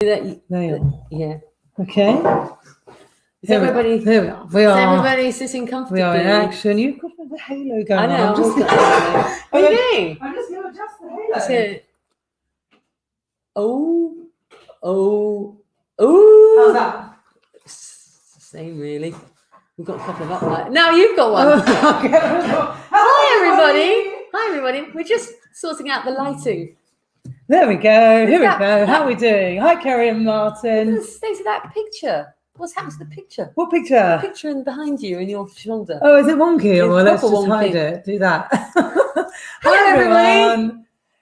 There you are. Yeah. Okay. Is everybody? There we are. We Is are. everybody sitting comfortably? We are in action. You've got the halo going I know. on. What are you doing? I'm just going to adjust the halo. That's it. Oh. How's that? It's the same, really. We've got a couple of uplights. Now you've got one. Hi, everybody. Hi, everybody. We're just sorting out the lighting. There we go. Here we go. How are we doing? Hi, Kerry and Martin. What's the state of that picture? What's happened to the picture? What picture? The picture behind you in your shoulder. Oh, is it wonky? It's Well, let's just proper hide wonky. it. Do that. Hi, everybody.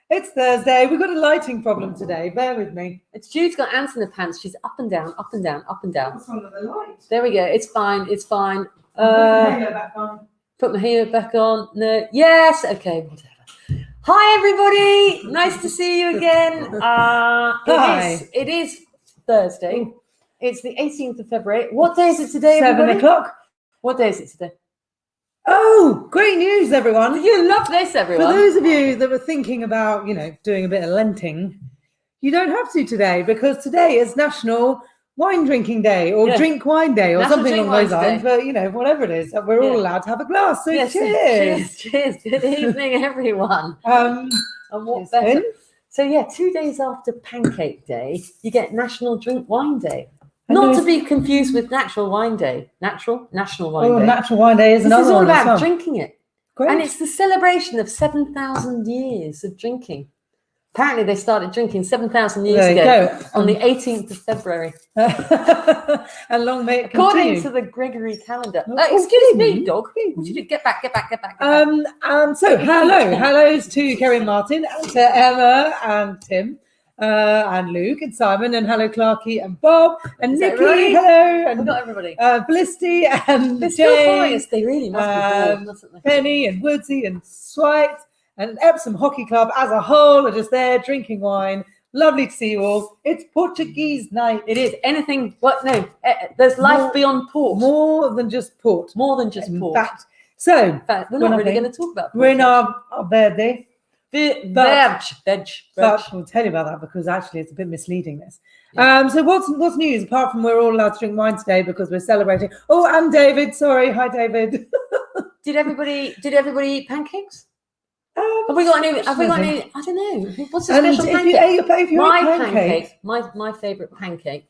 It's Thursday. We've got a lighting problem today. Bear with me. It's Jude's got ants in her pants. She's up and down, up and down, up and down. What's wrong with the light? There we go. It's fine. It's fine. Put the halo back on. Put my hair back on. No. Yes. Okay. Whatever. Hi, everybody. Nice to see you again. Hi. It is Thursday. It's the 18th of February. What day is it today, 7 everybody? o'clock. What day is it today? Oh, great news, everyone. You love this, For everyone. those of you that were thinking about, doing a bit of lenting, you don't have to today because today is National Wine Drinking Day or Yeah. Drink Wine Day or National something Drink along those Wine lines. But, whatever it is, we're all Yeah. allowed to have a glass. So Yes, cheers. Cheers. Good evening, everyone. Um, And what cheers, better? Finn. So, 2 days after Pancake Day, you get National Drink Wine Day. And Not there's- to be confused with Natural Wine Day. National Wine Oh, Day. Natural Wine Day is This another is all one as about well. drinking it. Great. And it's the celebration of 7,000 years of drinking. Apparently, they started drinking 7,000 years There you ago go. on the 18th of February, And long may it according continue. to the Gregory calendar. Oh, Excuse me, baby, dog. baby. What you do? Get back. So hello's to Kerry and Martin, and to Emma and Tim, and Luke and Simon, and hello Clarky and Bob and Is that Nikki. everybody? Hello, We've and got everybody. Felicity and They're still following Jane, us. They really must be bored, mustn't they? Penny and Woodsy and Swite and Epsom Hockey Club as a whole are just there drinking wine. Lovely to see you all. It's Portuguese night. It is anything. What? No. There's life More- beyond port. More than just port. More than just In port. fact, so In fact, we're we're not not really in- going to talk about port. we're in our Verde. Veg. But we'll tell you about that because actually it's a bit misleading. This. So what's news apart from we're all allowed to drink wine today because we're celebrating? Oh, and David. Sorry, hi David. Did everybody eat pancakes? Have we got any? I don't know. What's a And special if pancake? you ate if you My ate pancake, my favorite pancake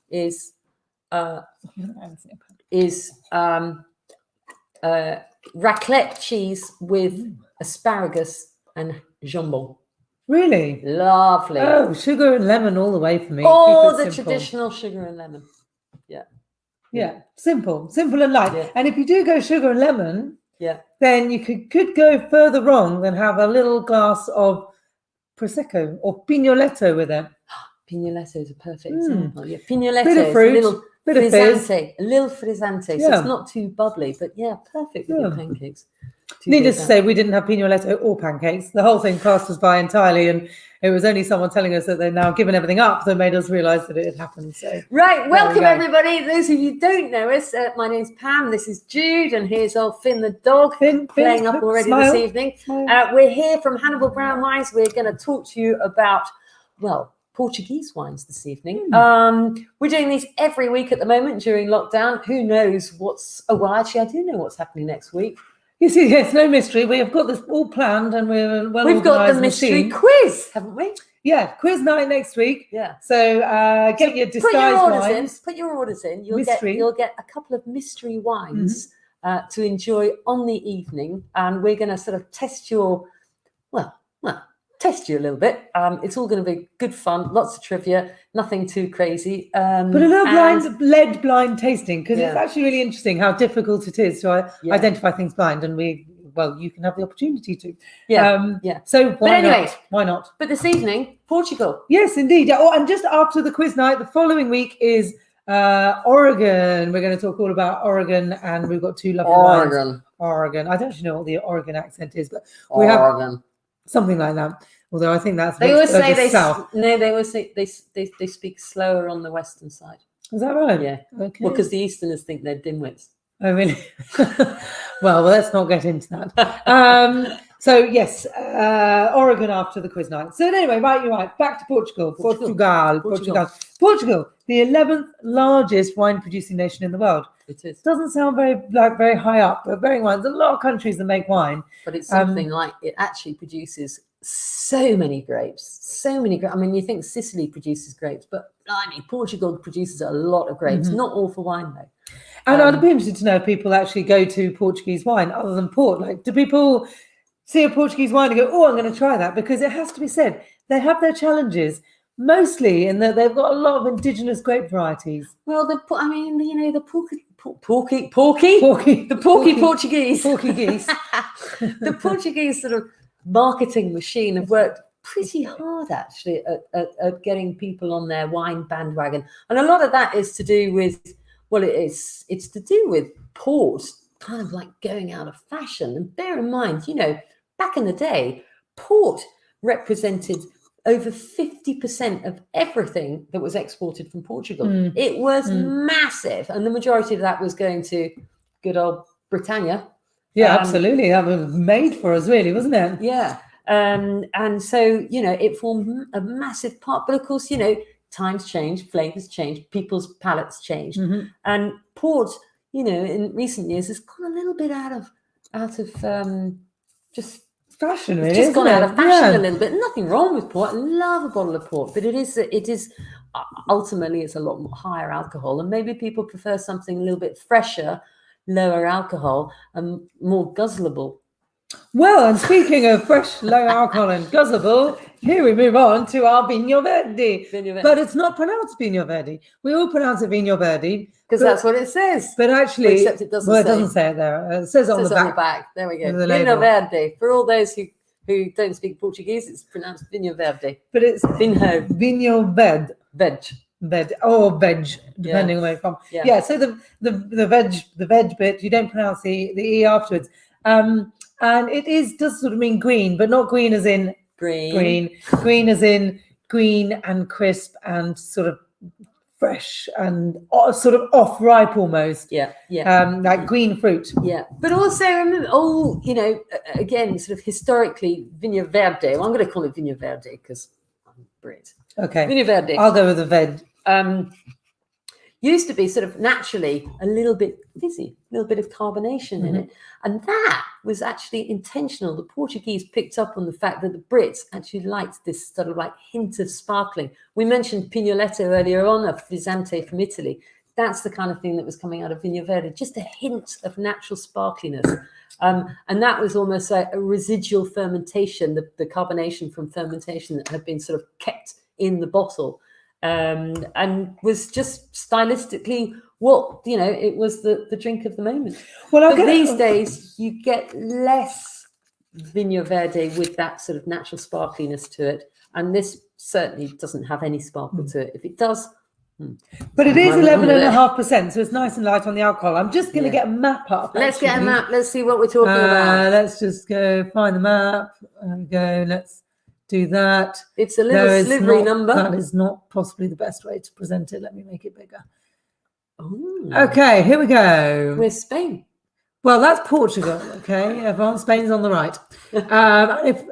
is raclette cheese with asparagus and jambon. really? Lovely. Oh, sugar and lemon all the way for me. Oh, Keep it the simple. traditional sugar and lemon. Yeah, simple and light. Yeah. And if you do go sugar and lemon, Yeah. then you could go further wrong than have a little glass of prosecco or pignoletto with it. Pignoletto is a perfect example. Yeah, pignoletto Bit of is fruit, a little bit of fizz. frizzante, a little frizzante. So Yeah. it's not too bubbly, but perfect with your Yeah. pancakes. Too Needless good, to that. say, we didn't have pignoletto or pancakes. The whole thing passed us by entirely, and it was only someone telling us that they've now given everything up that made us realise that it had happened. So, Right, welcome go. everybody. Those of you who don't know us, my name's Pam. This is Jude, and here's old Finn the dog Finn, playing up already smile, this evening. smile. We're here from Hannibal Brown Wines. We're going to talk to you about, Portuguese wines this evening. We're doing these every week at the moment during lockdown. Who knows actually, I do know what's happening next week. You see, yes, no mystery. We have got this all planned, and we're well. We've got the organised mystery machine. quiz, haven't we? Yeah, quiz night next week. Yeah. So get your Put your disguised orders wines. in. Put your orders in. You'll Mystery. get a couple of mystery wines to enjoy on the evening, and we're going to sort of test you a little bit. It's all going to be good fun, lots of trivia, nothing too crazy. But I love lead blind tasting because it's Yeah. actually really interesting how difficult it is to Yeah. identify things blind, and you can have the opportunity to. Yeah. So why anyway. not? Why not? But this evening, Portugal. Yes, indeed. Oh, and just after the quiz night, the following week is Oregon. We're going to talk all about Oregon, and we've got two lovely wines. Oregon. I don't actually know what the Oregon accent is, but we have something like that. Although I think that's They always say the south. they always say they speak slower on the western side. Is that right? Yeah. Okay. Well, because the Easterners think they're dimwits. Oh, really? Well, let's not get into that. So yes, Oregon after the quiz night. So anyway, right, you're right. Back to Portugal. Portugal, the 11th largest wine producing nation in the world. It is. Doesn't sound very high up, but bearing in mind, there's a lot of countries that make wine. But it's something like it actually produces so many grapes. I mean, you think Sicily produces grapes, but I mean, Portugal produces a lot of grapes. Not all for wine though. And I'd be interested to know if people actually go to Portuguese wine other than port. Like, do people see a Portuguese wine and go, "Oh, I'm going to try that"? Because it has to be said, they have their challenges, mostly in that they've got a lot of indigenous grape varieties. Well, the Portuguese, the Portuguese sort of marketing machine have worked pretty hard actually at getting people on their wine bandwagon, and a lot of that is to do with. Well, it's to do with port kind of like going out of fashion. And bear in mind, back in the day, port represented over 50% of everything that was exported from Portugal. It was massive. And the majority of that was going to good old Britannia. Yeah, absolutely. That was made for us, really, wasn't it? Yeah. And so, it formed a massive part. But of course, times change, flavors change, people's palates change, and port, in recent years has gone a little bit out of just fashion. Really, just gone out of fashion a little bit. Nothing wrong with port. I love a bottle of port, but it is ultimately it's a lot more higher alcohol, and maybe people prefer something a little bit fresher, lower alcohol, and more guzzleable. Well, and speaking of fresh, low alcohol and guzzleable, here we move on to our Vinho Verde. But it's not pronounced Vinho Verde. We all pronounce it Vinho Verde. Because that's what it says. But actually, except it doesn't it doesn't say it there. It says on the back. There we go. Vinho Verde. For all those who don't speak Portuguese, it's pronounced Vinho Verde. But it's Vinho Verde. Veg or veg, depending on where you're from. Yeah. So the veg bit, you don't pronounce the E afterwards. And it does sort of mean green, but not green as in green as in green and crisp and sort of fresh and sort of off ripe almost. Yeah. Like green fruit. Yeah. But also remember, again, sort of historically, Vinho Verde. Well, I'm going to call it Vinho Verde because I'm Brit. Okay. Vinho Verde. I'll go with the veg. Used to be sort of naturally a little bit fizzy, a little bit of carbonation in it. And that was actually intentional. The Portuguese picked up on the fact that the Brits actually liked this sort of like hint of sparkling. We mentioned Pignoletto earlier on, a frizzante from Italy. That's the kind of thing that was coming out of Vinho Verde, just a hint of natural sparkliness. And that was almost like a residual fermentation, the carbonation from fermentation that had been sort of kept in the bottle. And was just stylistically it was the drink of the moment. Well, these days you get less Vinho Verde with that sort of natural sparkliness to it, and this certainly doesn't have any sparkle to it. If it does, but it is 11.5%, so it's nice and light on the alcohol. I'm just going to get a map up. Let's get a map. Let's see what we're talking about. Let's just go find the map. There we go. Let's do that. It's a little slivery number. That is not possibly the best way to present it. Let me make it bigger. Ooh. Okay, here we go. Where's Spain? Well, that's Portugal. Okay, Spain's on the right. If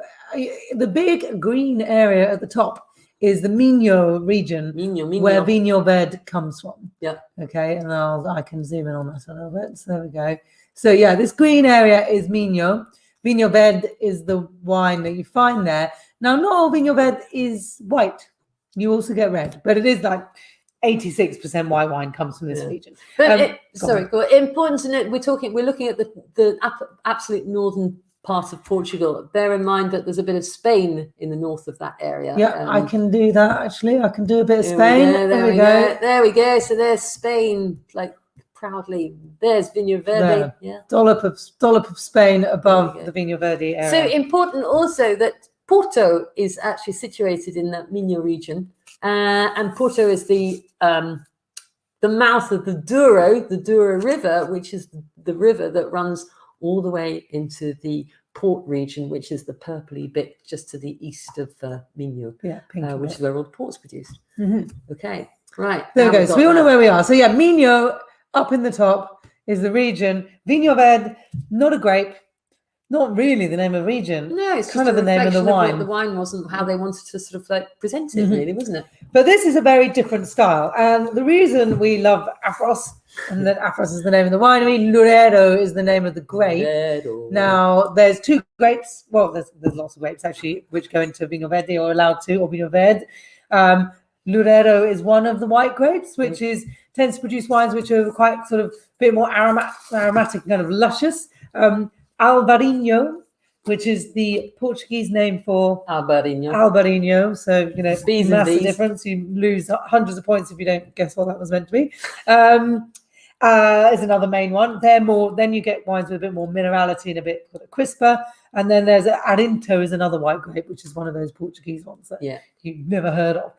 the big green area at the top is the Minho region, where Vinho Verde comes from. Yeah. Okay, and I can zoom in on that a little bit. So there we go. So yeah, this green area is Minho. Vinho Verde is the wine that you find there. Now, not all Vinho Verde is white. You also get red, but it is like 86% white wine comes from this region. But important to note, we're looking at the absolute northern part of Portugal. Bear in mind that there's a bit of Spain in the north of that area. Yeah, I can do that actually. I can do a bit of Spain. There we go. There we go. So there's Spain, like proudly. There's Vinho Verde. There. Yeah. Dollop of Spain above the Vinho Verde area. So important also that Porto is actually situated in that Minho region, and Porto is the mouth of the Douro River, which is the river that runs all the way into the port region, which is the purpley bit just to the east of Minho, which is where all the port's produced. Okay, right. There we go. So we all know where we are. So yeah, Minho up in the top is the region. Vinho Verde, not a grape, not really the name of the region. No, it's kind just of the name of the wine. what the wine was and how they wanted to sort of like present it, really, wasn't it? But this is a very different style. And the reason we love Afros, and that Afros is the name of the winery, Loureiro is the name of the grape. Now, there's two grapes. Well, there's lots of grapes, actually, which go into Vinho Verde or allowed to, or Vino Verde. Loureiro is one of the white grapes, which tends to produce wines which are quite sort of a bit more aromatic, kind of luscious. Alvarinho, which is the Portuguese name for Alvarinho. So, massive difference. You lose hundreds of points if you don't guess what that was meant to be. Is another main one. Then you get wines with a bit more minerality and a bit crisper. And then there's Arinto is another white grape, which is one of those Portuguese ones that you've never heard of.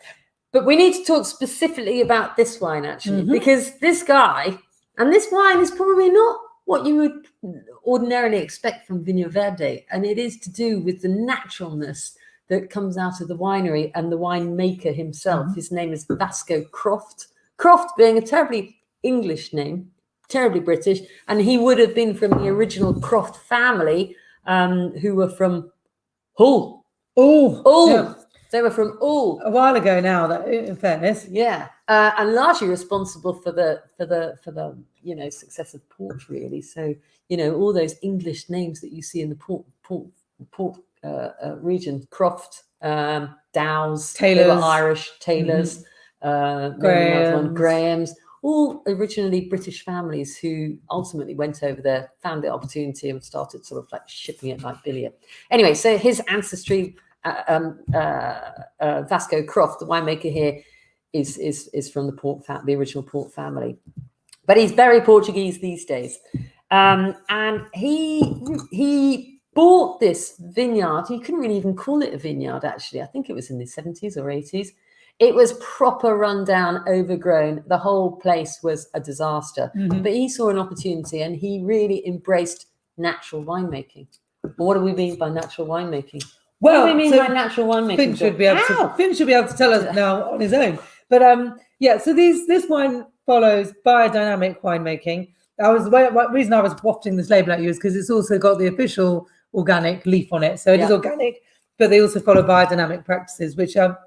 But we need to talk specifically about this wine, actually, because this guy, and this wine is probably not what you would ordinarily expect from Vinho Verde. And it is to do with the naturalness that comes out of the winery and the winemaker himself. His name is Vasco Croft. Croft being a terribly English name, terribly British. And he would have been from the original Croft family, who were from Hull. Hull. Yeah. They were from Hull a while ago now. That, in fairness, and largely responsible for the success of port, really. So all those English names that you see in the port region, Croft, Dow's, Taylors, they were Irish, Taylors, Graham's, all originally British families who ultimately went over there, found the opportunity, and started sort of like shipping it like billiard. Anyway, so his ancestry. Vasco Croft, the winemaker here, is from the original port family, but he's very Portuguese these days. And he bought this vineyard. You couldn't really even call it a vineyard, actually. I think it was in the 70s or 80s. It was proper rundown, overgrown. The whole place was a disaster. But he saw an opportunity, and he really embraced natural winemaking. What do we mean by natural winemaking? Well, what do we mean by natural winemaking? Finn should be able to tell us now on his own. But so this wine follows biodynamic winemaking. The reason I was wafting this label at you is because it's also got the official organic leaf on it. So it is organic, but they also follow biodynamic practices, which are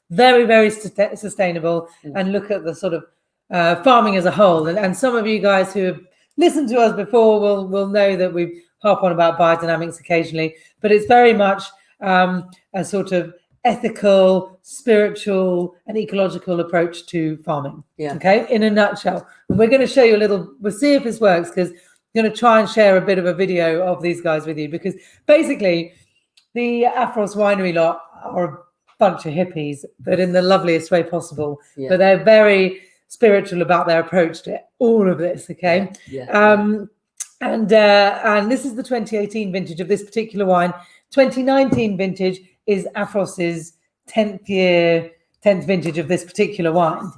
very, very sustainable and look at the sort of farming as a whole. And some of you guys who have listened to us before will know that we harp on about biodynamics occasionally, but it's very much a sort of ethical, spiritual, and ecological approach to farming. Okay, in a nutshell. And we're going to show you we'll see if this works, because I'm going to try and share a bit of a video of these guys with you, because basically the Afros winery lot are a bunch of hippies, but in the loveliest way possible. But they're very spiritual about their approach to all of this. Okay. And this is the 2018 vintage of this particular wine. 2019 vintage is Afros's 10th vintage of this particular wine.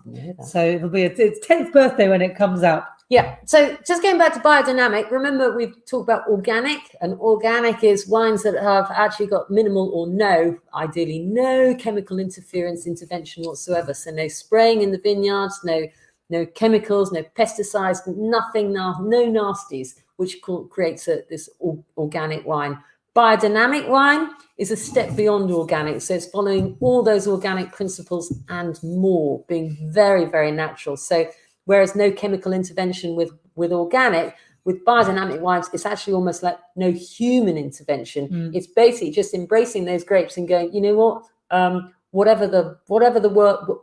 So it'll be its 10th birthday when it comes out. Yeah. So just going back to biodynamic, remember we've talked about organic, and organic is wines that have actually got minimal or ideally no chemical intervention whatsoever. So no spraying in the vineyards, no chemicals, no pesticides, nothing, no nasties, which creates this organic wine. Biodynamic wine is a step beyond organic. So it's following all those organic principles and more, being very, very natural. So whereas no chemical intervention with organic, with biodynamic wines, it's actually almost like no human intervention. It's basically just embracing those grapes and going, you know what, whatever the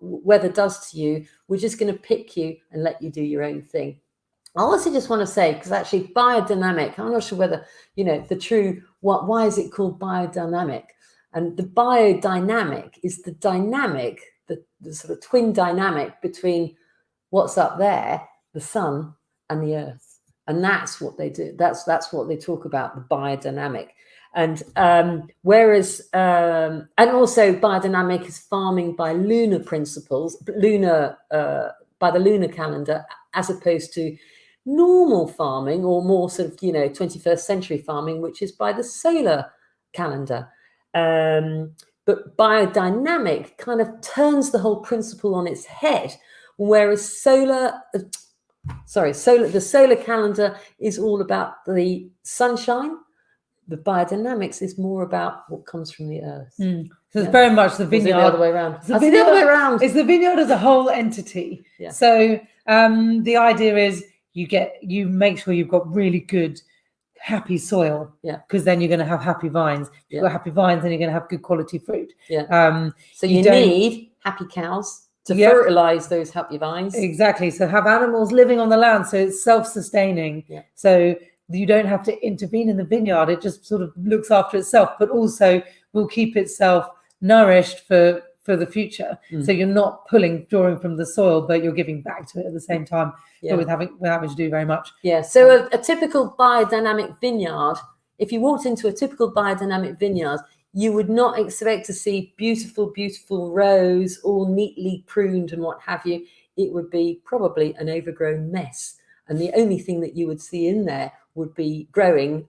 weather does to you, we're just going to pick you and let you do your own thing. I also just want to say, because actually biodynamic, I'm not sure whether, why is it called biodynamic? And the biodynamic is the dynamic, the sort of twin dynamic between what's up there, the sun, and the earth. And that's what they do. That's what they talk about, the biodynamic. And whereas, and also biodynamic is farming by lunar principles, by the lunar calendar, as opposed to normal farming, or more sort of 21st century farming, which is by the solar calendar. But biodynamic kind of turns the whole principle on its head, whereas the solar calendar is all about the sunshine, the biodynamics is more about what comes from the earth. So it's very much the vineyard. The other way around. It's the other way around. It's the vineyard as a whole entity. Yeah. So the idea is you make sure you've got really good, happy soil. Yeah. Because then you're going to have happy vines. If you've got happy vines, then you're going to have good quality fruit. Yeah. So you need happy cows to fertilize those happy vines. Exactly. So have animals living on the land, so it's self-sustaining. Yeah. So you don't have to intervene in the vineyard. It just sort of looks after itself, but also will keep itself nourished for the future. So you're not drawing from the soil, but you're giving back to it at the same time, but without having to do very much. Yeah. So a typical biodynamic vineyard, if you walked into a typical biodynamic vineyard, you would not expect to see beautiful, beautiful rows all neatly pruned and what have you. It would be probably an overgrown mess. And the only thing that you would see in there would be growing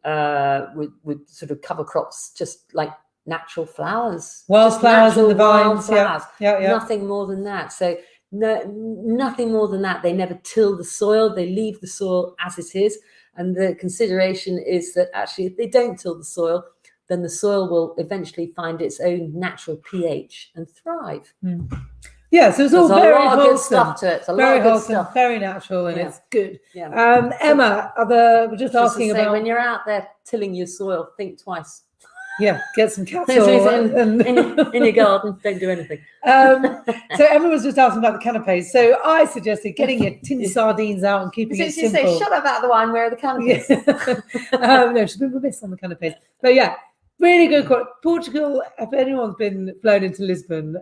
with sort of cover crops, just like natural flowers. Wildflowers in the vines. Yeah. Nothing more than that. So nothing more than that. They never till the soil. They leave the soil as it is. And the consideration is that actually if they don't till the soil, then the soil will eventually find its own natural pH and thrive. Yeah, so it's all very wholesome. Good stuff to it. It's a very lot of good wholesome, stuff. very natural, and it's good. Yeah. Emma, we're just asking to say, about when you're out there tilling your soil, think twice. Yeah, get some capsule in your garden. Don't do anything. So Emma was just asking about the canapes. So I suggested getting your tin sardines out and keeping it simple. Say, shut up out the wine. Where are the canapes? No, she's been remiss on the canapes. But yeah, really good quality. Portugal, if anyone's been flown into Lisbon,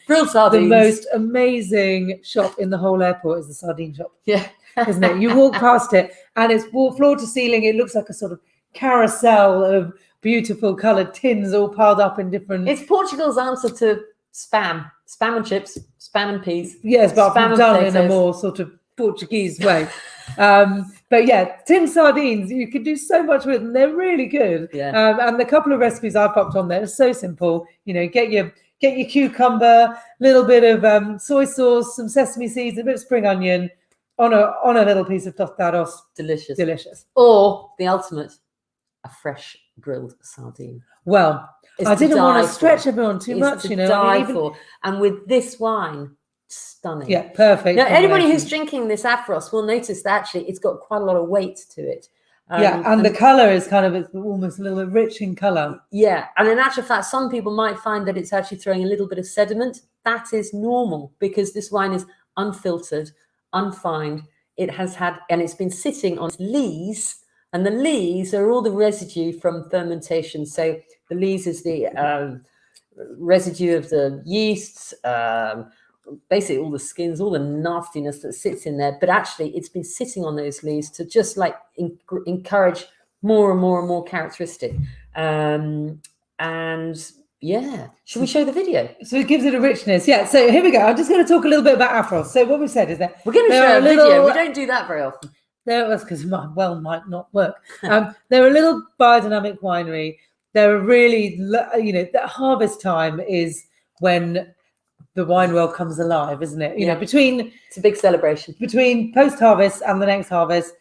grilled sardines. The most amazing shop in the whole airport is the sardine shop. Yeah. Isn't it? You walk past it and it's floor to ceiling. It looks like a sort of carousel of beautiful coloured tins all piled up in different... It's Portugal's answer to spam. Spam and chips, spam and peas. Yes, but done in a more sort of Portuguese way. But yeah, tin sardines, you can do so much with them. They're really good. Yeah. And the couple of recipes I popped on there are so simple. You know, get your cucumber, a little bit of soy sauce, some sesame seeds, a bit of spring onion on a little piece of tostados. Delicious. Or the ultimate, a fresh grilled sardine. Well, I didn't want to stretch everyone too much, you know. And with this wine, stunning. Yeah, perfect. Now, anybody who's drinking this Afros will notice that actually it's got quite a lot of weight to it. And the colour is kind of it's almost a little bit rich in colour. Yeah, and in actual fact, some people might find that it's actually throwing a little bit of sediment. That is normal because this wine is unfiltered, unfined. It has had, and it's been sitting on lees, and the lees are all the residue from fermentation. So the lees is the residue of the yeasts, basically all the skins, all the nastiness that sits in there. But actually, it's been sitting on those lees to just like encourage more and more and more characteristic. And yeah, should we show the video? So it gives it a richness. Yeah, so here we go. I'm just going to talk a little bit about Afros. So what we've said is that we're going to show a video. We don't do that very often. That's because might not work. They're a little biodynamic winery. They're really, you know, the harvest time is when the wine world comes alive, isn't it? You know, it's a big celebration. Between post-harvest and the next harvest,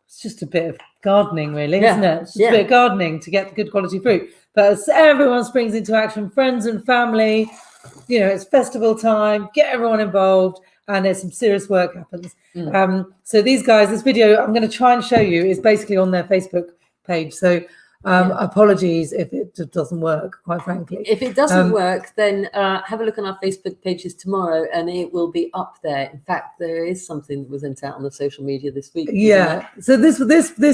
it's just a bit of gardening, really, isn't it? It's just a bit of gardening to get the good quality fruit. But as everyone springs into action, friends and family, you know, it's festival time, get everyone involved, and there's some serious work happens. So these guys, this video I'm going to try and show you is basically on their Facebook page. So apologies if it doesn't work, quite frankly. If it doesn't work, then have a look on our Facebook pages tomorrow and it will be up there. In fact, there is something that was sent out on the social media this week. Yeah. So this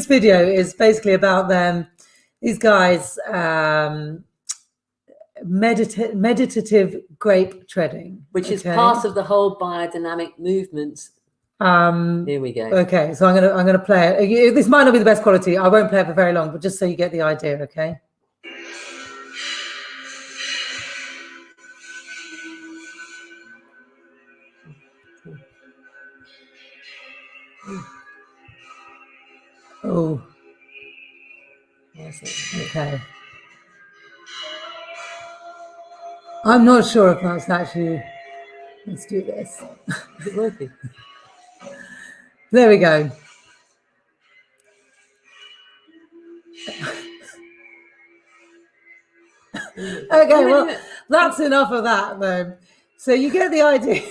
video is basically about them. These guys, meditative grape treading, which is part of the whole biodynamic movement. Here we go. Okay, so I'm gonna play it. This might not be the best quality. I won't play it for very long, but just so you get the idea, okay? Oh. Okay. I'm not sure if that's actually. Let's do this. Is it working? There we go. Okay, well, that's enough of that, though. So you get the idea.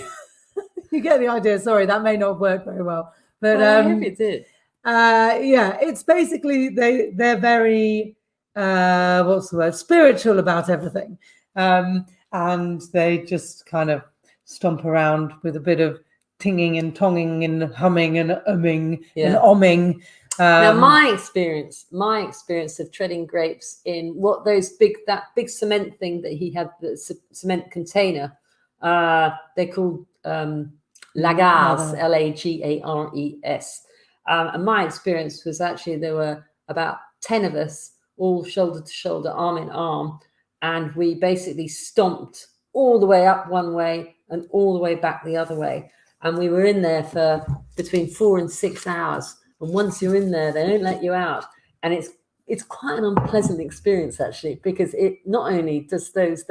You get the idea. Sorry, that may not work very well, but I hope it did. Yeah, it's basically they're very what's the word, spiritual about everything, and they just kind of stomp around with a bit of tinging and tonging and humming and umming and omming. Now, my experience of treading grapes in that big cement thing that he had, the cement container, they're called lagars, Lagares. And my experience was actually there were about 10 of us, all shoulder to shoulder, arm in arm, and we basically stomped all the way up one way and all the way back the other way. And we were in there for between 4 and 6 hours. And once you're in there, they don't let you out. And it's quite an unpleasant experience, actually, because it not only does those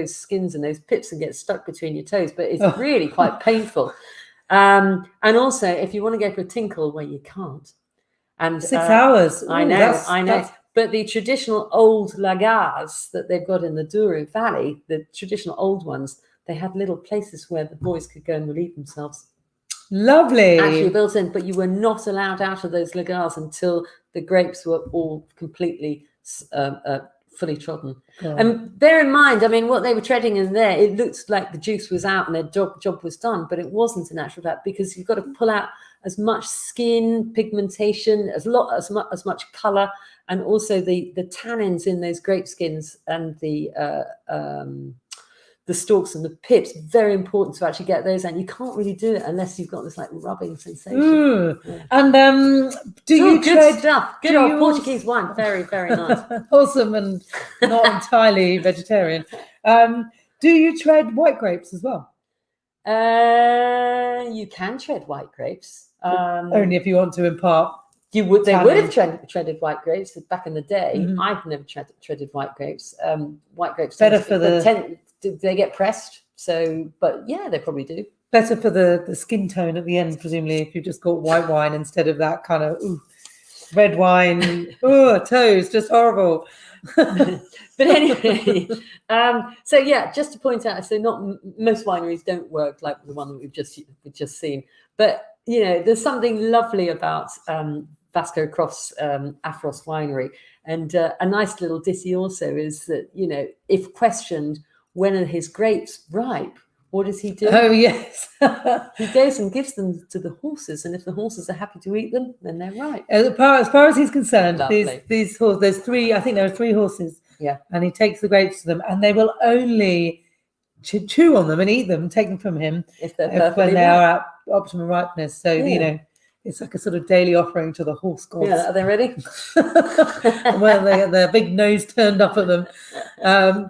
skins and those pips and get stuck between your toes, but it's really quite painful. And also, if you want to go for a tinkle, well, you can't. And 6 hours. Ooh, I know. But the traditional old lagars that they've got in the Douro Valley, the traditional old ones, they had little places where the boys could go and relieve themselves. Lovely. Actually built in, but you were not allowed out of those lagars until the grapes were all completely fully trodden. Oh. And bear in mind, I mean, what they were treading in there, it looked like the juice was out and their job was done, but it wasn't in actual fact, because you've got to pull out as much skin pigmentation, as much color, and also the tannins in those grape skins and the stalks and the pips, very important to actually get those, and you can't really do it unless you've got this like rubbing sensation. Yeah. And do you good tread stuff? Good old Portuguese wine, very very nice. Awesome, and not entirely vegetarian. Do you tread white grapes as well? You can tread white grapes, only if you want to impart. They would have treaded white grapes back in the day. Mm-hmm. I've never treaded white grapes. White grapes better for they get pressed, so but yeah, they probably do. Better for the skin tone at the end, presumably, if you just got white wine instead of that kind of red wine. Toes, just horrible. But anyway, so yeah, just to point out, so not most wineries don't work like the one that we've just seen, but you know, there's something lovely about Vasco Croft's Afros winery, and a nice little ditty also is that, you know, if questioned, when are his grapes ripe, what does he do? Oh, yes. He goes and gives them to the horses, and if the horses are happy to eat them, then they're ripe. As far as he's concerned, these horses, there's 3, I think there are 3 horses. Yeah. And he takes the grapes to them, and they will only chew on them and eat them, take them from him when they are at optimum ripeness. So, you know, it's like a sort of daily offering to the horse gods. Yeah, are they ready? Well, they get their big nose turned up at them.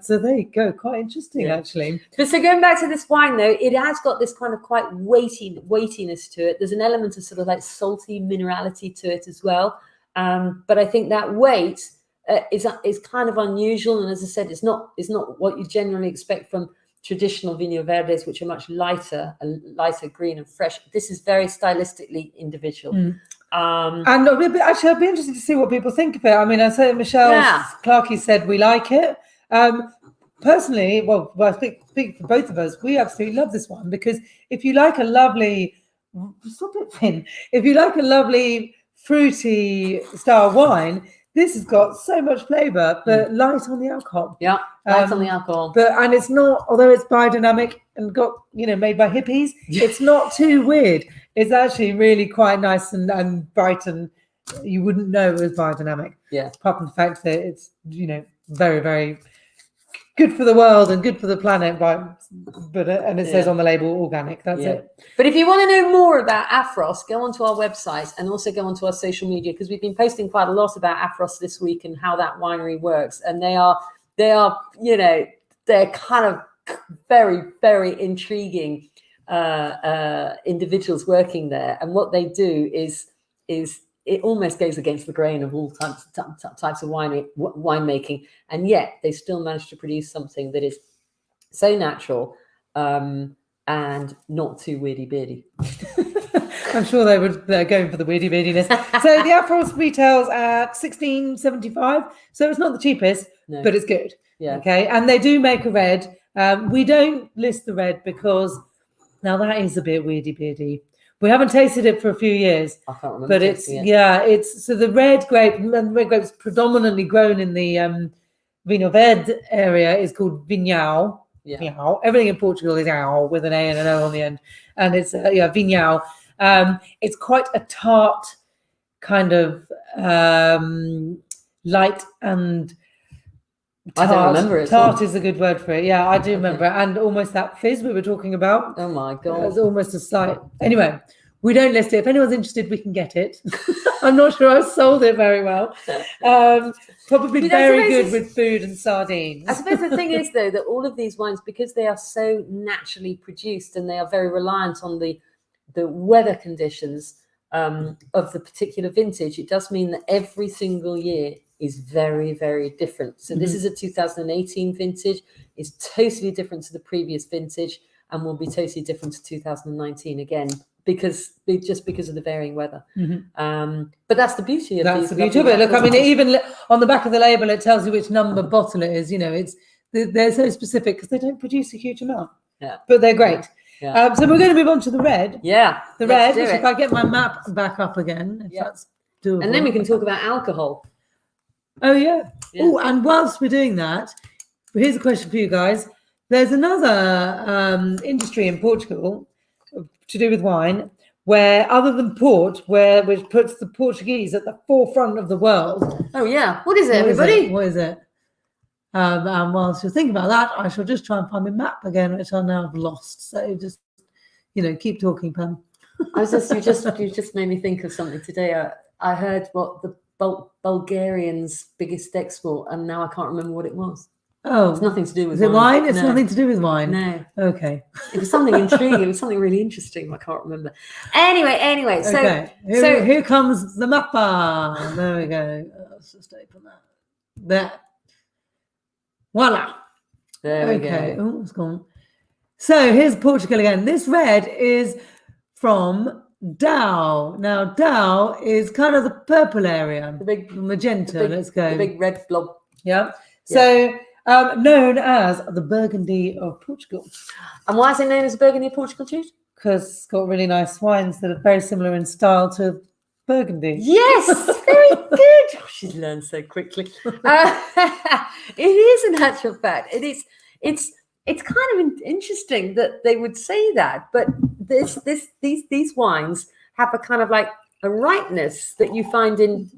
So there you go. Quite interesting, actually. But so going back to this wine, though, it has got this kind of quite weightiness to it. There's an element of sort of like salty minerality to it as well. But I think that weight is kind of unusual. And as I said, it's not what you generally expect from traditional Vinho Verdes, which are much lighter green and fresh. This is very stylistically individual. And actually, I'd be interested to see what people think of it. I mean, I say Michelle Clarkey said we like it. Personally, well, I speak for both of us. We absolutely love this one, because if you like a lovely, fruity style wine, this has got so much flavour, but light on the alcohol. Yeah, light on the alcohol. And it's not, although it's biodynamic and got, you know, made by hippies, it's not too weird. It's actually really quite nice and bright, and you wouldn't know it was biodynamic. Yeah. Apart from the fact that it's, you know, very, very good for the world and good for the planet, and it says on the label organic. That's it. But if you want to know more about Afros, go onto our website and also go onto our social media, because we've been posting quite a lot about Afros this week and how that winery works. And they are, you know, they're kind of very, very intriguing individuals working there. And what they do is it almost goes against the grain of all types of winemaking, and yet they still manage to produce something that is so natural and not too weirdy-beardy. I'm sure they're going for the weirdy-beardiness. So the Afros retails at $16.75, so it's not the cheapest, but it's good. Yeah. Okay, and they do make a red. We don't list the red because now that is a bit weirdy beardy. We haven't tasted it for a few years. I can't remember. But it's so the red grape is predominantly grown in the Vino Verde area is called Vinhão. Yeah. Vinhão. Everything in Portugal is "ow" with an A and an O on the end, and it's Vinhão. It's quite a tart kind of light and tart. I don't remember it. Tart is a good word for it. Yeah, I do remember it. And almost that fizz we were talking about. Oh my God. It's almost a slight. Anyway, we don't list it. If anyone's interested, we can get it. I'm not sure I've sold it very well. Probably very good with food and sardines. I suppose the thing is, though, that all of these wines, because they are so naturally produced and they are very reliant on the weather conditions of the particular vintage, it does mean that every single year is very, very different. So this is a 2018 vintage. It's totally different to the previous vintage and will be totally different to 2019 again. Because of the varying weather, but that's the beauty of that's the beauty of it. Look, I mean, even on the back of the label, it tells you which number bottle it is. You know, they're so specific because they don't produce a huge amount. Yeah, but they're great. Yeah. So we're going to move on to the red. Yeah, the red. Which if I get my map back up again, if that's doable. And then we can talk about alcohol. Oh yeah. Oh, and whilst we're doing that, here's a question for you guys. There's another industry in Portugal to do with wine, where other than port, which puts the Portuguese at the forefront of the world. Oh yeah, what is it, everybody? What is it? And whilst you're thinking about that, I shall just try and find my map again, which I now have lost. So just, keep talking, Pam. You just made me think of something today. I heard what the Bulgarians' biggest export, and now I can't remember what it was. Oh, it's nothing to do with wine. Is it wine? It's nothing to do with wine. No. Okay. It was something intriguing. It was something really interesting. I can't remember. Anyway. So, okay. Here comes the mappa. There we go. Let's just open that. There. Voila. There we go. Oh, it's gone. So here's Portugal again. This red is from Dow. Now Dow is kind of the purple area. The big magenta. Let's go. The big red blob. Yeah. So. Known as the Burgundy of Portugal. And why is it known as Burgundy of Portugal, Jude? Because it's got really nice wines that are very similar in style to Burgundy. Yes, very good. Oh, she's learned so quickly. It is an actual fact. It's kind of interesting that they would say that, but these wines have a kind of like a ripeness that you find in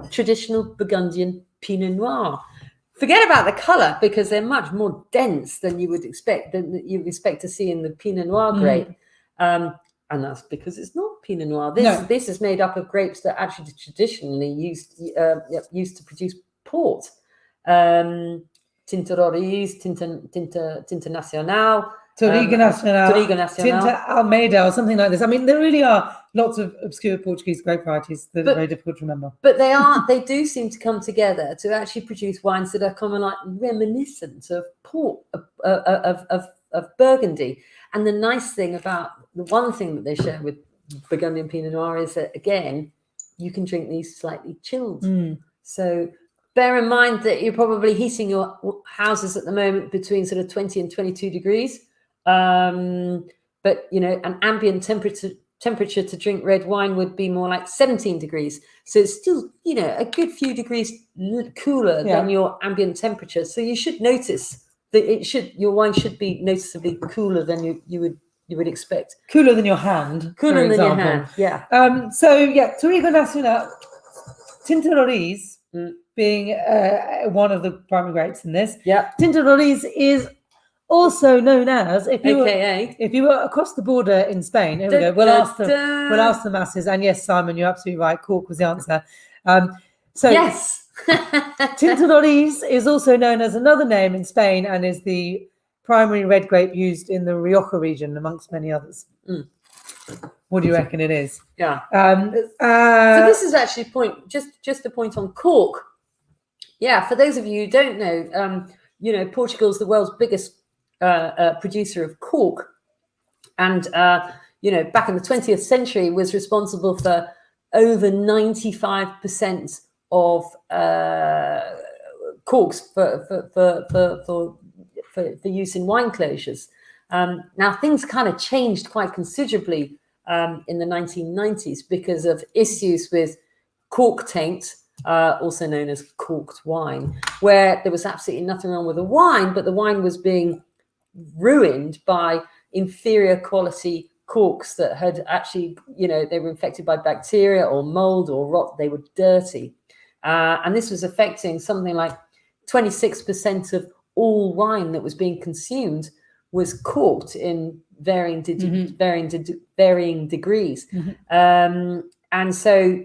traditional Burgundian Pinot Noir. Forget about the colour because they're much more dense than you would expect to see in the Pinot Noir grape, and that's because it's not Pinot Noir. This is made up of grapes that actually traditionally used to produce port. Tinta Roriz, Tinta Nacional, Touriga Nacional, Tinta Almeida, or something like this. I mean, there really are lots of obscure Portuguese grape varieties that are very difficult to remember. But they do seem to come together to actually produce wines that are kind of like reminiscent of port, of Burgundy. And the nice thing about the one thing that they share with Burgundian Pinot Noir is that, again, you can drink these slightly chilled. So bear in mind that you're probably heating your houses at the moment between sort of 20 and 22 degrees. But, an ambient temperature to drink red wine would be more like 17 degrees. So it's still, a good few degrees cooler than your ambient temperature. So you should notice that your wine should be noticeably cooler than you would expect. Cooler than your hand. Cooler than your hand, yeah. Touriga Nacional, Tinta Roriz, being one of the primary grapes in this. Yeah. Tinta Roriz is also known as, if you were across the border in Spain, here we go. We'll ask the masses. And yes, Simon, you're absolutely right. Cork was the answer. Yes. Tinta Roriz is also known as another name in Spain and is the primary red grape used in the Rioja region, amongst many others. What do you reckon it is? Yeah. So this is actually just a point on cork. Yeah, for those of you who don't know, Portugal's the world's biggest producer of cork, and back in the 20th century was responsible for over 95% of corks for use in wine closures. Now things kind of changed quite considerably in the 1990s because of issues with cork taint, also known as corked wine, where there was absolutely nothing wrong with the wine, but the wine was being ruined by inferior quality corks that had actually, they were infected by bacteria or mold or rot. They were dirty. And this was affecting something like 26% of all wine that was being consumed was corked in varying degrees. And so,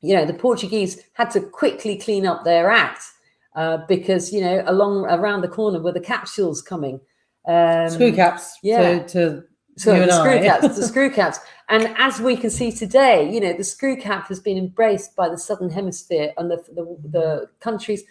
the Portuguese had to quickly clean up their act because, around the corner were the capsules coming. Screw caps. Yeah. The screw caps. And as we can see today, the screw cap has been embraced by the Southern Hemisphere and the countries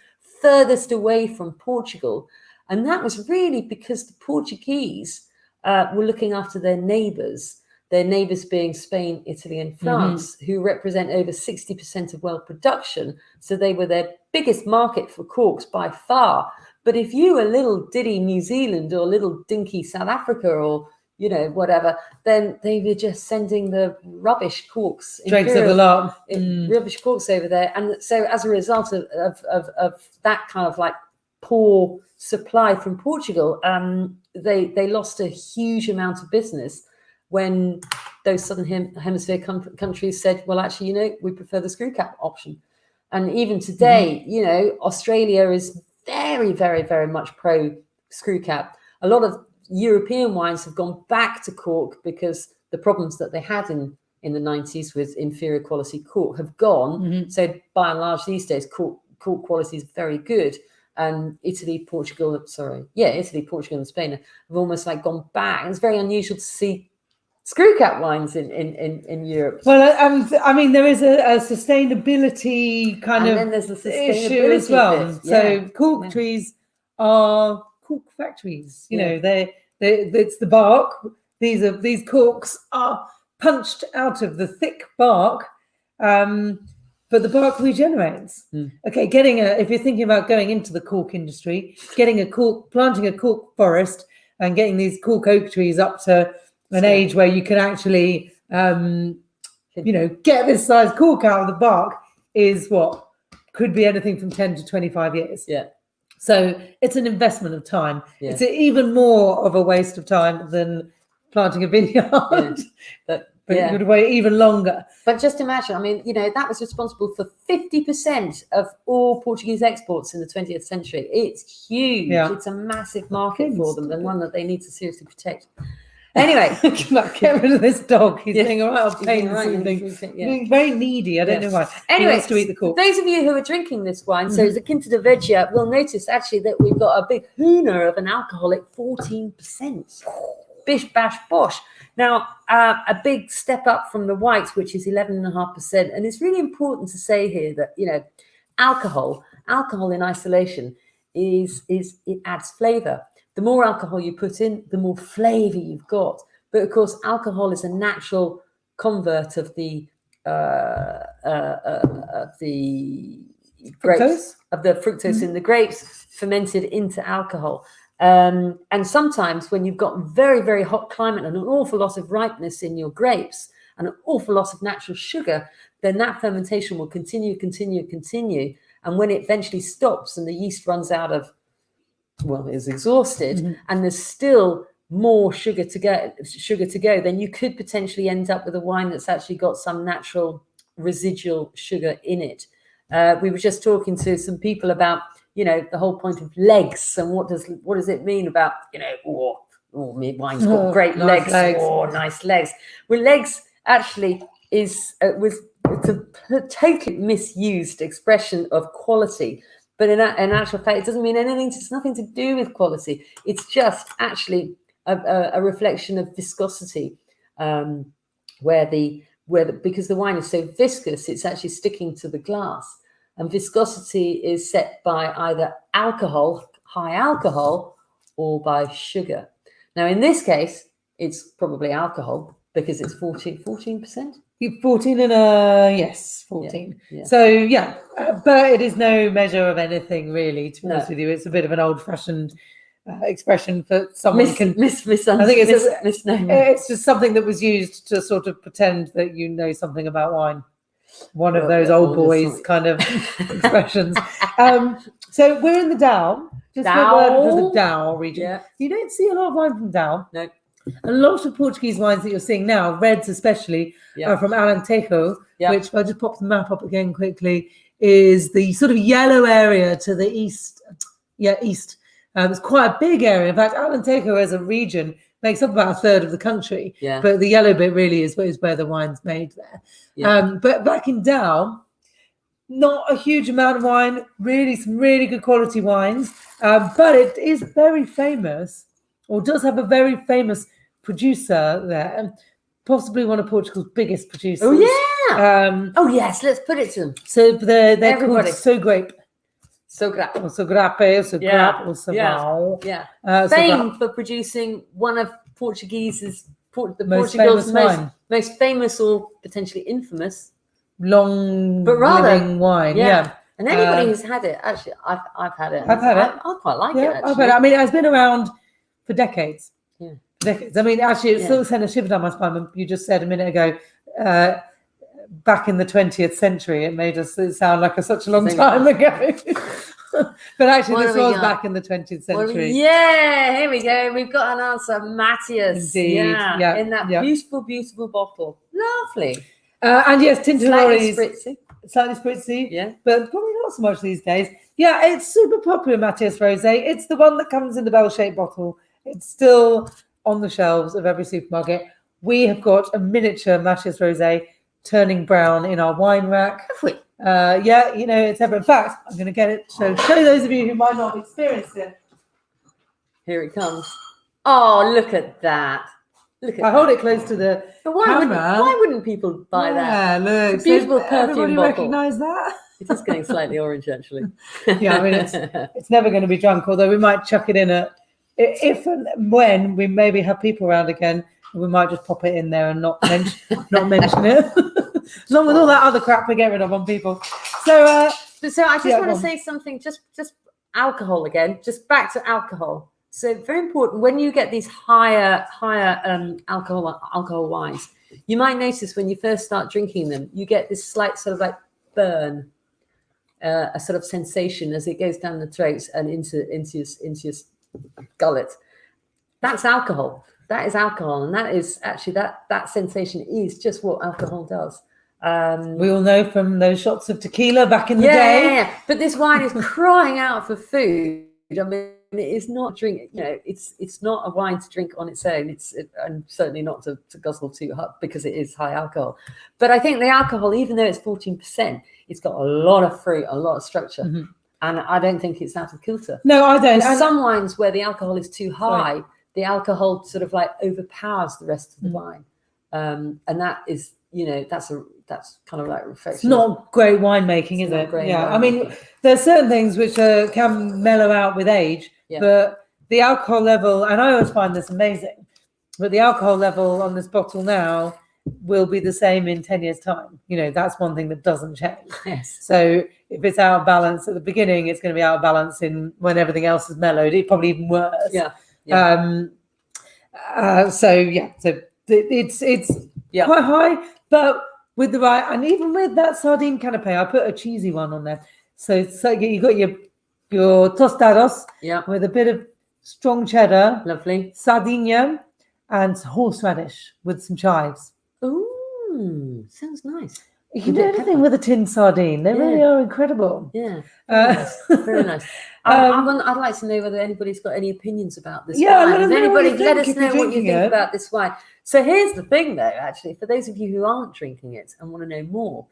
furthest away from Portugal. And that was really because the Portuguese were looking after their neighbours being Spain, Italy, and France, who represent over 60% of world production. So they were their biggest market for corks by far. But if you were little diddy New Zealand or little dinky South Africa or, whatever, then they were just sending the rubbish corks. Drakes of the lot. Rubbish corks over there. And so as a result of that kind of like poor supply from Portugal, they lost a huge amount of business when those Southern Hemisphere countries said, well, actually, we prefer the screw cap option. And even today, Australia is very, very, very much pro screw cap. A lot of European wines have gone back to cork because the problems that they had in the 90s with inferior quality cork have gone. So by and large these days, cork quality is very good. And Italy, Portugal, and Spain have almost like gone back. And it's very unusual to see screw cap wines in Europe. Well, I mean, there is a sustainability kind of issue as well. So cork trees are cork factories. It's the bark. These corks are punched out of the thick bark, but the bark regenerates. Okay, if you're thinking about going into the cork industry, planting a cork forest and getting these cork oak trees up to an age where you can actually, get this size cork out of the bark is what could be anything from 10 to 25 years. Yeah. So it's an investment of time. Yeah. It's even more of a waste of time than planting a vineyard. Yeah. But it would wait even longer. But just imagine, that was responsible for 50% of all Portuguese exports in the 20th century. It's huge. Yeah. It's a massive market for them and one that they need to seriously protect. Anyway, get rid of this dog. He's being a right pain this evening. He's very needy. I don't know why. Anyway, he wants to eat the cork. Those of you who are drinking this wine, so the Quinta da Vecchia, will notice actually that we've got a big hooner of an alcoholic 14%. Bish, bash, bosh. Now, a big step up from the white, which is 11.5%. And it's really important to say here that, alcohol in isolation it adds flavour. The more alcohol you put in, the more flavour you've got. But of course, alcohol is a natural convert of the grapes, of the fructose in the grapes, fermented into alcohol. And sometimes when you've got very, very hot climate and an awful lot of ripeness in your grapes and an awful lot of natural sugar, then that fermentation will continue. And when it eventually stops and the yeast runs out of, is exhausted, and there's still more sugar to go, then you could potentially end up with a wine that's actually got some natural residual sugar in it. We were just talking to some people about, the whole point of legs and what does it mean about, wine's got great legs. Nice legs. Well, legs actually was a totally misused expression of quality. But in actual fact, it doesn't mean anything. It's nothing to do with quality. It's just actually a reflection of viscosity, because the wine is so viscous, it's actually sticking to the glass. And viscosity is set by either alcohol, high alcohol, or by sugar. Now, in this case, it's probably alcohol, because it's 14%. 14 and yes, 14. Yeah. So but it is no measure of anything really. To be honest No. with you, it's a bit of an old-fashioned expression for someone I think it's misnomer. it's just something that was used to sort of pretend that you know something about wine. One of those old boys kind of expressions. So we're in the Dow, just the Dow region. Yeah. You don't see a lot of wine from Dow. No. A lot of Portuguese wines that you're seeing now, reds especially, are from Alentejo, which, if I just pop the map up again quickly, is the sort of yellow area to the east. East. It's quite a big area. In fact, Alentejo as a region makes up about a third of the country. Yeah. But the yellow bit really is where the wine's made there. Yeah. But back in Dow, not a huge amount of wine, really some really good quality wines. But it is very famous, or does have a very famous producer there, possibly one of Portugal's biggest producers. Oh yeah. Oh yes, let's put it to them. So they're called Sogrape. Sogrape. Or Sogrape, or Sogrape, or Sobral. Yeah. Famed for producing one of Portugal's most famous or potentially infamous living wine. Yeah. And anybody who's had it, actually, I've had it. I've had it. I quite like it. Actually. I mean, it's been around for decades. Yeah. Decades. I mean, actually, it still sent a shiver down my spine. You just said a minute ago, back in the 20th century, it made us sound like such a long time ago. But actually, this was back in the 20th century. Here we go. We've got an answer, Matthias. Indeed. Yeah. In that beautiful, beautiful bottle. Lovely. And yes, Tintoreri's slightly spritzy. Yeah. But probably not so much these days. Yeah, it's super popular, Matthias Rosé. It's the one that comes in the bell-shaped bottle. It's still on the shelves of every supermarket. We have got a miniature Matthias Rosé turning brown in our wine rack. Have we? It's ever. In fact, I'm going to get it. So show those of you who might not have experienced it. Here it comes. Oh, look at that. I hold it close to the camera. Why wouldn't people buy that? Yeah, look. It's a beautiful perfume everybody bottle. recognise that? It is getting slightly orange, actually. Yeah, I mean, it's never going to be drunk, although we might chuck it in if and when we maybe have people around again, we might just pop it in there and not mention it. Along with all that other crap we get rid of on people. So I just want to say something, just alcohol again, just back to alcohol. So very important, when you get these higher alcohol wines, you might notice when you first start drinking them, you get this slight sort of like burn, a sort of sensation as it goes down the throat and into your gullet. That's alcohol. That is alcohol, and that is actually that sensation is just what alcohol does. We all know from those shots of tequila back in the day. Yeah, but this wine is crying out for food. I mean, it is not a drink. It's not a wine to drink on its own. And certainly not to guzzle too hard because it is high alcohol. But I think the alcohol, even though it's 14%, it's got a lot of fruit, a lot of structure. Mm-hmm. And I don't think it's out of kilter. No, I don't. There's some wines where the alcohol is too high, the alcohol sort of like overpowers the rest of the wine. And that is, that's kind of like reflection. It's not great winemaking, is it? Yeah. I mean, there's certain things which can mellow out with age, but the alcohol level, and I always find this amazing, but the alcohol level on this bottle now will be the same in 10 years' time. That's one thing that doesn't change. Yes. So if it's out of balance at the beginning, it's going to be out of balance when everything else is mellowed. It's probably even worse. Yeah. So it's quite high, but with the right, and even with that sardine canapé, I put a cheesy one on there. So you got your tostados with a bit of strong cheddar, lovely sardinia, and horseradish with some chives. Ooh, sounds nice. You can do anything with a tin sardine. They really are incredible. Yeah, very nice. I'd like to know whether anybody's got any opinions about this wine. Let us know what you think about this wine. So here's the thing, though. Actually, for those of you who aren't drinking it and want to know more,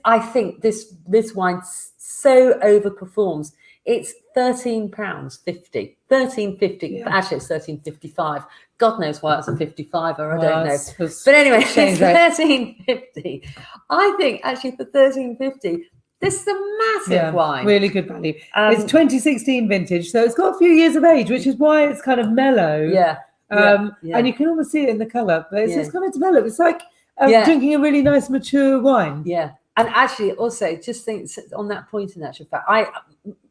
I think this wine so overperforms. It's £13.50. £13.50. Actually, it's £13.55. God knows why it's a 55, or I don't know. But anyway, it's £13.50. I think actually for £13.50, this is a massive wine. Really good value. It's 2016 vintage, so it's got a few years of age, which is why it's kind of mellow. Yeah. And you can almost see it in the colour, but it's going to develop. It's like drinking a really nice mature wine. Yeah. And actually, also, just think on that point, in actual fact,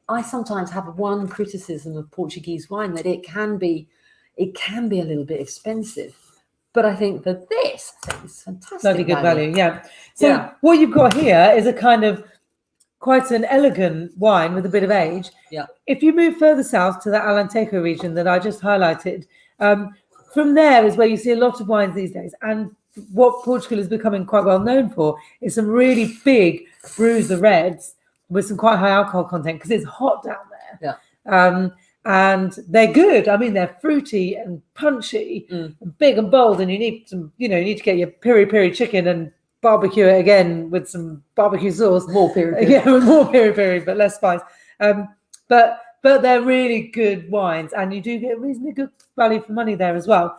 I sometimes have one criticism of Portuguese wine, that it can be a little bit expensive. But I think for this, I think it's fantastic. Bloody good value, yeah. So what you've got here is a kind of quite an elegant wine with a bit of age. Yeah. If you move further south to the Alentejo region that I just highlighted, from there is where you see a lot of wines these days. And what Portugal is becoming quite well known for is some really big bruiser reds with some quite high alcohol content, because it's hot down there. Yeah. And they're good. I mean, they're fruity and punchy, and big and bold. And you need some, you need to get your piri chicken and barbecue it again with some barbecue sauce. More piri. Yeah, with more piri, but less spice. But they're really good wines, and you do get reasonably good value for money there as well.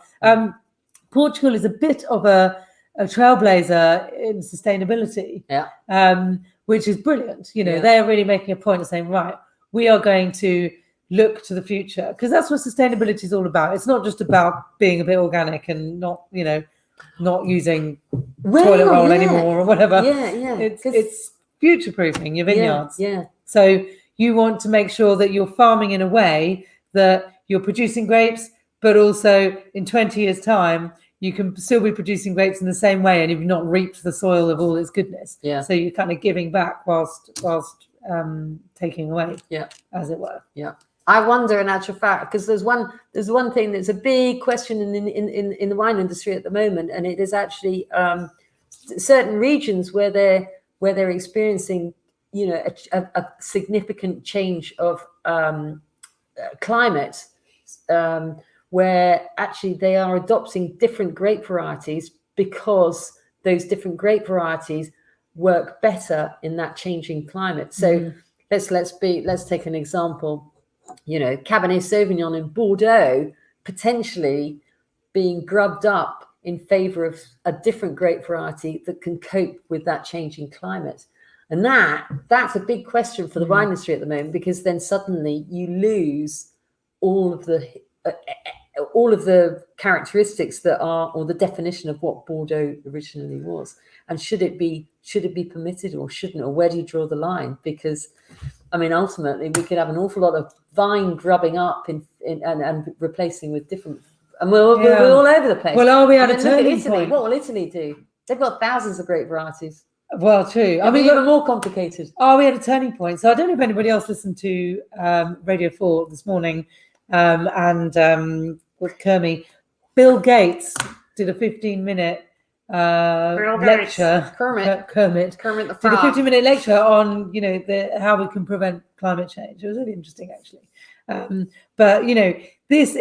Portugal is a bit of a trailblazer in sustainability, which is brilliant. They're really making a point of saying, right, we are going to look to the future, because that's what sustainability is all about. It's not just about being a bit organic and not using toilet roll anymore or whatever. It's future proofing your vineyards. So you want to make sure that you're farming in a way that you're producing grapes, but also in 20 years' time you can still be producing grapes in the same way, and you've not reaped the soil of all its goodness. So you're kind of giving back whilst taking away, as it were. I wonder, in actual fact, because there's one thing that's a big question in the wine industry at the moment, and it is actually certain regions where they're experiencing a significant change of climate, where actually they are adopting different grape varieties, because those different grape varieties work better in that changing climate. So let's take an example. Cabernet Sauvignon in Bordeaux potentially being grubbed up in favor of a different grape variety that can cope with that changing climate. And that's a big question for the wine industry at the moment, because then suddenly you lose all of the characteristics that are, or the definition of what Bordeaux originally was. And should it be permitted or shouldn't, or where do you draw the line? Because I mean, ultimately we could have an awful lot of vine grubbing up and replacing with different, and we're all over the place. Well, are we at a turning point? What will Italy do? They've got thousands of grape varieties. Well, true. I mean, even more complicated. Are we at a turning point? So I don't know if anybody else listened to Radio 4 this morning, and with Kermit. Bill Gates did a 15-minute lecture. Kermit the Frog. Did a 15-minute lecture on how we can prevent climate change. It was really interesting, actually. But this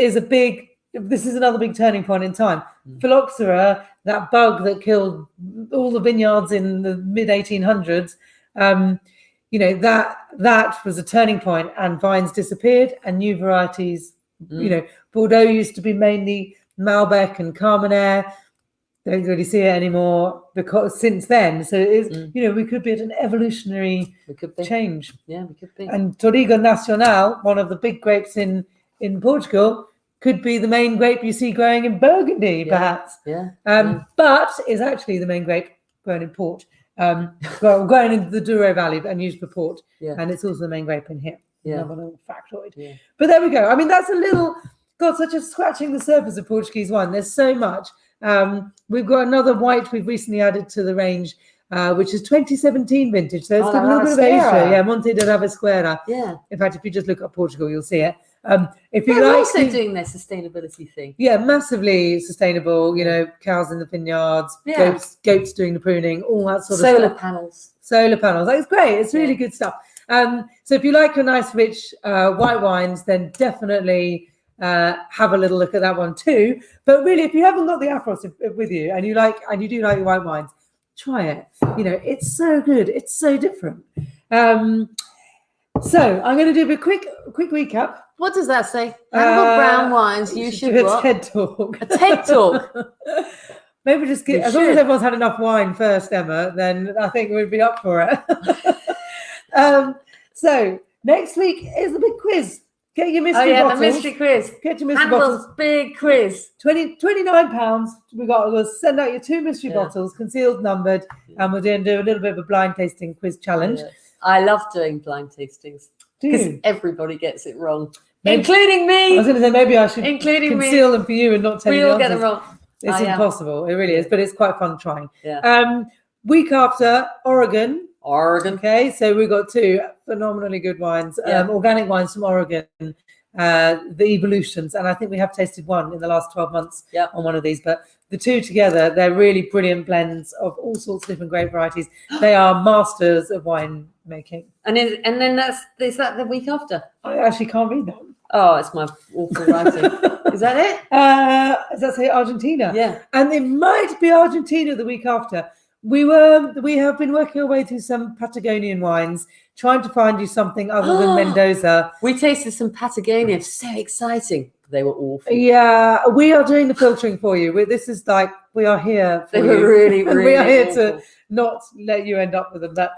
is another big turning point in time. Phylloxera, that bug that killed all the vineyards in the mid 1800s, that was a turning point, and vines disappeared and new varieties. Bordeaux used to be mainly Malbec and Carmenere. Don't really see it anymore because since then. So it is, we could be at an evolutionary change. Yeah, we could be. And Touriga Nacional, one of the big grapes in Portugal, could be the main grape you see growing in Burgundy, perhaps. But is actually the main grape grown in port, grown in the Douro Valley and used for port. And it's also the main grape in here. Another little factoid. But there we go. I mean, that's such a scratching the surface of Portuguese wine. There's so much. We've got another white we've recently added to the range, which is 2017 vintage. So it's got a little bit of age. Monte de Ravasqueira. In fact, if you just look up Portugal, you'll see it. If you They're also doing their sustainability thing. Massively sustainable. Cows in the vineyards, goats doing the pruning, all that sort of stuff. Solar panels. It's great. It's really good stuff. So if you like a nice, rich white wines, then definitely have a little look at that one too. But really, if you haven't got the Afros with you and you do like your white wines, try it. It's so good. It's so different. So I'm going to do a quick recap. What does that say? Animal brown wines. You should do what? A TED talk. A TED talk. Maybe just as long as everyone's had enough wine first, Emma, then I think we'd be up for it. So next week is the big quiz. Get your mystery bottles. the mystery quiz. Get your mystery Handle's bottles. big quiz. £29. We'll send out your 2 mystery bottles, concealed, numbered, and we'll do a little bit of a blind tasting quiz challenge. Yeah. I love doing blind tastings because everybody gets it wrong, including me. I was going to say maybe I should conceal them for you and not tell you. We all get them wrong. It's impossible. It really is, but it's quite fun trying. Yeah. Week after, Oregon. Okay, so we've got 2 phenomenally good wines, organic wines from Oregon, the Evolutions, and I think we have tasted one in the last 12 months on one of these, but the 2 together, they're really brilliant blends of all sorts of different grape varieties. They are masters of wine making. And then is that the week after? I actually can't read that. Oh, it's my awful writing. Is that it? Does that say Argentina? Yeah. And it might be Argentina the week after. We have been working our way through some Patagonian wines, trying to find you something other than Mendoza. We tasted some Patagonia. So exciting. They were awful. Yeah, we are doing the filtering for you. This is like, we are here for you. They were really, really we are here awful. to not let you end up with them. But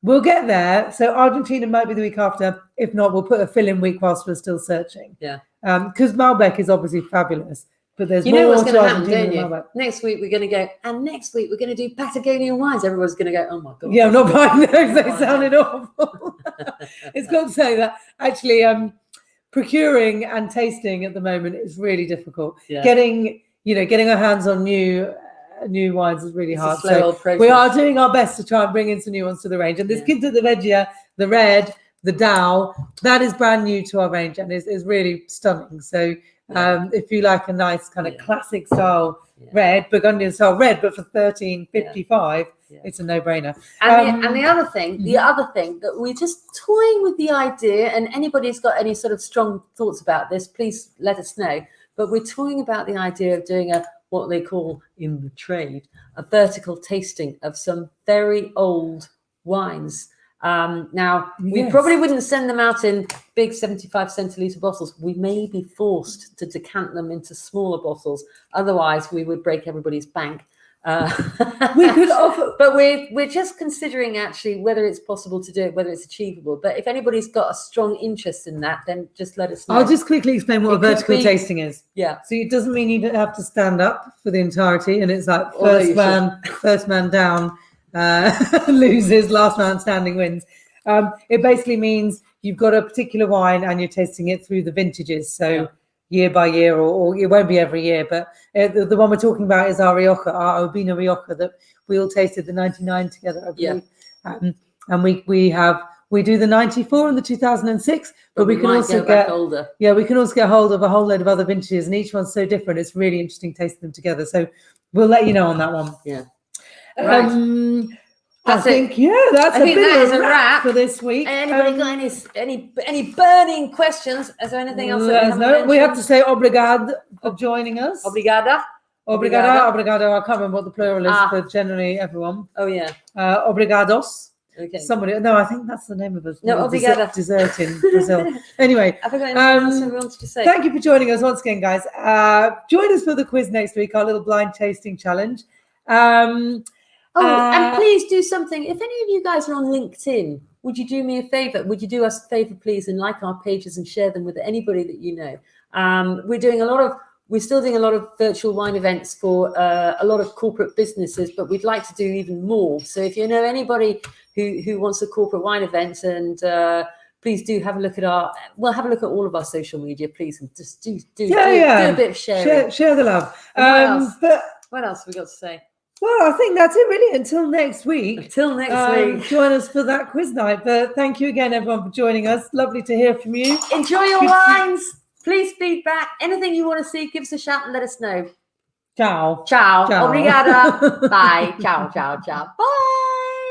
we'll get there. So Argentina might be the week after. If not, we'll put a fill-in week whilst we're still searching. Yeah. Because Malbec is obviously fabulous. But there's you know more what's going to happen, Argentina don't you? Next week we're going to go, and next week we're going to do Patagonian wines. Everyone's going to go, oh my God. Yeah, I'm not buying those. They sounded awful. It's got to say that actually procuring and tasting at the moment is really difficult. Yeah. Getting our hands on new wines is really hard. So we are doing our best to try and bring in some new ones to the range. And this Quinta de Veggia, the red, the Dow, that is brand new to our range and is really stunning. So if you like a nice kind of classic style red, Burgundian style red, but for $13.55, it's a no-brainer. And the other thing that we're just toying with the idea, and anybody who's got any sort of strong thoughts about this, please let us know. But we're toying about the idea of doing what they call in the trade a vertical tasting of some very old wines. Now, we probably wouldn't send them out in big 75 centiliter bottles. We may be forced to decant them into smaller bottles. Otherwise, we would break everybody's bank. We could offer, but we're just considering actually whether it's possible to do it, whether it's achievable. But if anybody's got a strong interest in that, then just let us know. I'll just quickly explain what a vertical tasting is. Yeah. So it doesn't mean you don't have to stand up for the entirety, and it's like first man down loses, last man standing wins. It basically means you've got a particular wine and you're tasting it through the vintages. So year by year, or it won't be every year, but the one we're talking about is our Rioja, our Vino Rioja that we all tasted the 99 together, I believe. And we do the 94 and the 2006, but we can also get older. Yeah, we can also get hold of a whole load of other vintages, and each one's so different. It's really interesting tasting them together. So we'll let you know on that one. Yeah. Right. I think that's a bit of a wrap for this week. Anybody got any burning questions? Is there anything else that we have to say obrigado for joining us. Obrigada. Obrigado. I can't remember what the plural is for generally everyone. Oh yeah. Obrigados. Okay. I think that's the name of a obrigada. Dessert in Brazil. Anyway, I forgot anything else we wanted to say. Thank you for joining us once again, guys. Join us for the quiz next week, our little blind tasting challenge. And please do something. If any of you guys are on LinkedIn, would you do me a favor? Would you do us a favor, please, and like our pages and share them with anybody that you know? We're still doing a lot of virtual wine events for a lot of corporate businesses, but we'd like to do even more. So if you know anybody who wants a corporate wine event, and please do have a look at have a look at all of our social media, please, and just do a bit of sharing. Share the love. What else have we got to say? Well, I think that's it really. Until next week. Week. Join us for that quiz night. But thank you again, everyone, for joining us. Lovely to hear from you. Enjoy your wines. Please feedback. Anything you want to see, give us a shout and let us know. Ciao. Ciao. Obrigada. Bye. Ciao. Bye.